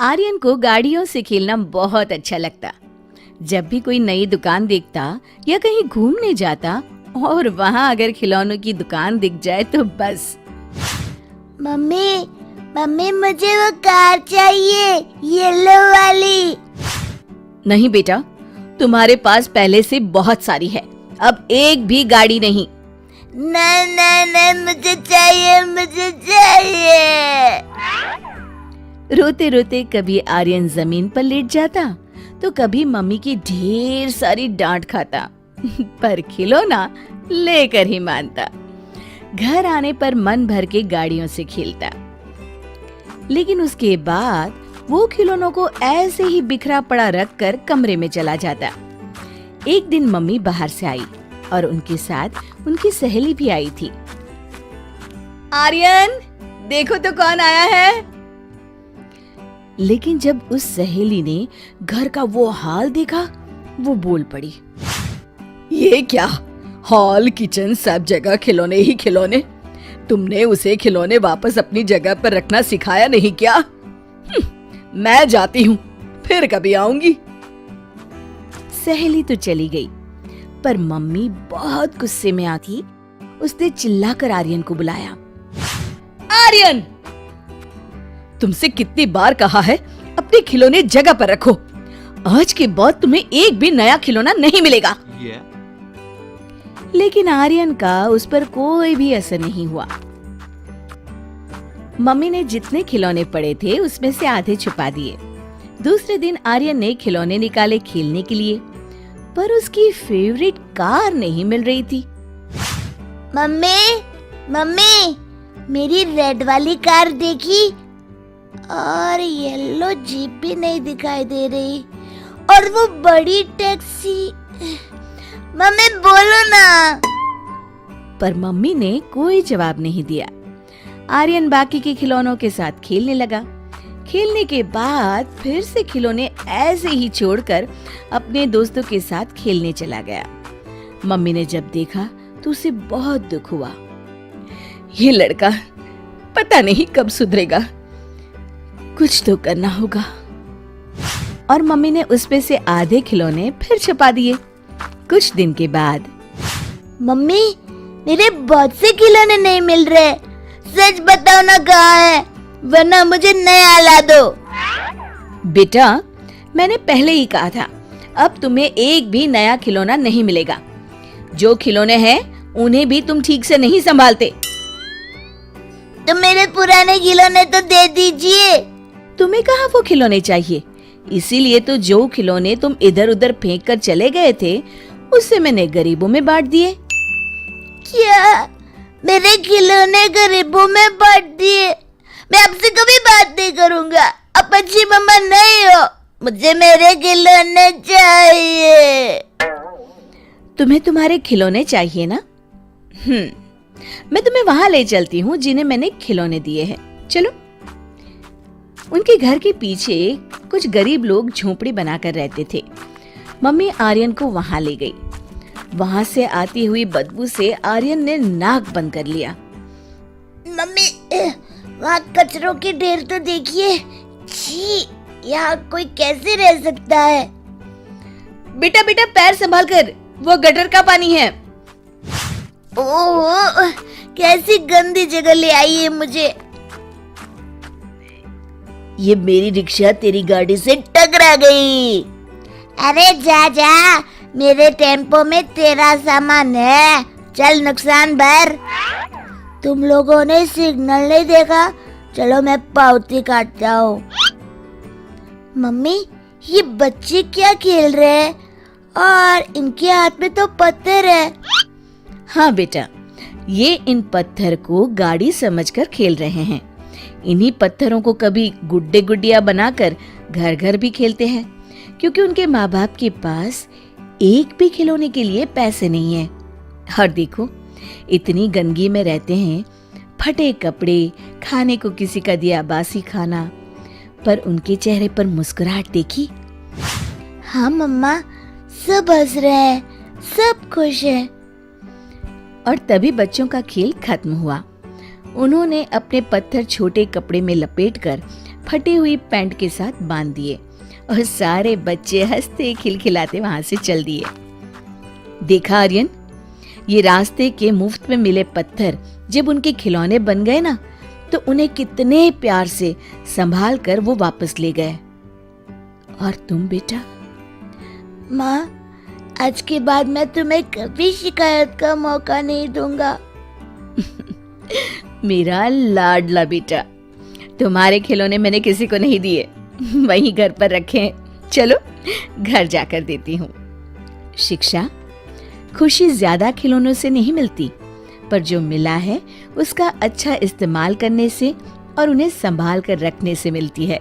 आर्यन को गाड़ियों से खेलना बहुत अच्छा लगता। जब भी कोई नई दुकान देखता या कहीं घूमने जाता और वहाँ अगर खिलौनों की दुकान दिख जाए तो बस। मम्मी मम्मी मुझे वो कार चाहिए, येलो वाली। नहीं बेटा, तुम्हारे पास पहले से बहुत सारी है, अब एक भी गाड़ी नहीं। नहीं नहीं नहीं, मुझे चाहिए, मुझे चाहिए। रोते रोते कभी आर्यन जमीन पर लेट जाता तो कभी मम्मी की ढेर सारी डांट खाता पर खिलौना लेकर ही मानता। घर आने पर मन भर के गाड़ियों से खेलता, लेकिन उसके बाद वो खिलौनों को ऐसे ही बिखरा पड़ा रखकर कमरे में चला जाता। एक दिन मम्मी बाहर से आई और उनके साथ उनकी सहेली भी आई थी। आर्यन, देखो तो कौन आया है। लेकिन जब उस सहेली ने घर का वो हाल देखा, वो बोल पड़ी, ये क्या, हॉल किचन सब जगह खिलौने ही खिलौने। तुमने उसे खिलौने वापस अपनी जगह पर रखना सिखाया नहीं क्या? मैं जाती हूँ, फिर कभी आऊंगी। सहेली तो चली गई, पर मम्मी बहुत गुस्से में आती। उसने चिल्लाकर आर्यन को बुलाया। आर्यन, तुमसे कितनी बार कहा है अपने खिलौने जगह पर रखो। आज के बाद तुम्हें एक भी नया खिलौना नहीं मिलेगा। लेकिन आर्यन का उस पर कोई भी असर नहीं हुआ। मम्मी ने जितने खिलौने पड़े थे उसमें से आधे छुपा दिए। दूसरे दिन आर्यन ने खिलौने निकाले खेलने के लिए, पर उसकी फेवरेट कार नहीं मिल रही थी। मम्मी मम्मी, मेरी रेड वाली कार देखी और येलो जीप भी नहीं दिखाई दे रही, और वो बड़ी टैक्सी। मम्मी बोलो ना। पर मम्मी ने कोई जवाब नहीं दिया। आर्यन बाकी के खिलौनों के साथ खेलने लगा। खेलने के बाद फिर से खिलौने ऐसे ही छोड़कर अपने दोस्तों के साथ खेलने चला गया। मम्मी ने जब देखा तो उसे बहुत दुख हुआ। ये लड़का पता नहीं कब सुधरेगा, कुछ तो करना होगा। और मम्मी ने उस पे से आधे खिलौने फिर छुपा दिए। कुछ दिन के बाद, मम्मी मेरे बहुत से खिलौने नहीं मिल रहे, सच बताओ ना कहाँ है, वरना मुझे नया ला दो। बेटा, मैंने पहले ही कहा था, अब तुम्हें एक भी नया खिलौना नहीं मिलेगा। जो खिलौने हैं उन्हें भी तुम ठीक से नहीं संभालते। तो मेरे पुराने खिलौने तो दे दीजिए। तुम्हें कहाँ वो खिलौने चाहिए? इसीलिए तो जो खिलौने तुम इधर उधर फेंक कर चले गए थे उससे मैंने गरीबों में बांट दिए। क्या मेरे खिलौने गरीबों में बांट दिए? मैं आपसे कभी बात नहीं करूँगा, आप अच्छी मम्मा नहीं हो, मुझे मेरे खिलौने चाहिए। तुम्हें तुम्हारे खिलौने चाहिए ना? मैं तुम्हें वहां ले चलती हूँ जिन्हें मैंने खिलौने दिए हैं, चलो। उनके घर के पीछे कुछ गरीब लोग झोपड़ी बनाकर रहते थे। मम्मी आर्यन को वहां ले गई। वहां से आती हुई बदबू से आर्यन ने नाक बंद कर लिया। मम्मी, वहाँ कचरों के ढेर तो देखिए। छी, यहाँ कोई कैसे रह सकता है? बेटा बेटा, पैर संभाल कर, वो गटर का पानी है। ओह, कैसी गंदी जगह ले आई है मुझे। ये मेरी रिक्शा तेरी गाड़ी से टकरा गई। अरे जा जा, मेरे टेम्पो में तेरा सामान है, चल नुकसान भर। तुम लोगों ने सिग्नल नहीं देखा, चलो मैं पावती काटता हूँ। मम्मी, ये बच्चे क्या खेल रहे हैं और इनके हाथ में तो पत्थर है। हाँ बेटा, ये इन पत्थर को गाड़ी समझकर खेल रहे हैं। इन्हीं पत्थरों को कभी गुड्डे गुड्डिया बनाकर घर घर भी खेलते हैं, क्योंकि उनके माँ बाप के पास एक भी खिलौने के लिए पैसे नहीं है। और देखो, इतनी गंदगी में रहते हैं, फटे कपड़े, खाने को किसी का दिया बासी खाना, पर उनके चेहरे पर मुस्कुराहट देखी। हाँ मम्मा, सब हंस रहे हैं, सब खुश हैं। और तभी बच्चों का खेल खत्म हुआ। उन्होंने अपने पत्थर छोटे कपड़े में लपेटकर फटी हुई पैंट के साथ बांध दिए और सारे बच्चे हंसते खिलखिलाते वहां से चल दिए। देखा आर्यन, ये रास्ते के मुफ्त में मिले पत्थर जब उनके खिलौने बन गए ना, तो उन्हें कितने प्यार से संभाल कर वो वापस ले गए। और तुम बेटा? माँ, आज के बाद मैं तुम्हें कभी शिकायत का मौका नहीं दूंगा। मेरा लाडला बेटा, तुम्हारे खिलौने मैंने किसी को नहीं दिए, वहीं घर पर रखे हैं। चलो घर जाकर देती हूँ। शिक्षा, खुशी ज्यादा खिलौनों से नहीं मिलती, पर जो मिला है उसका अच्छा इस्तेमाल करने से और उन्हें संभाल कर रखने से मिलती है।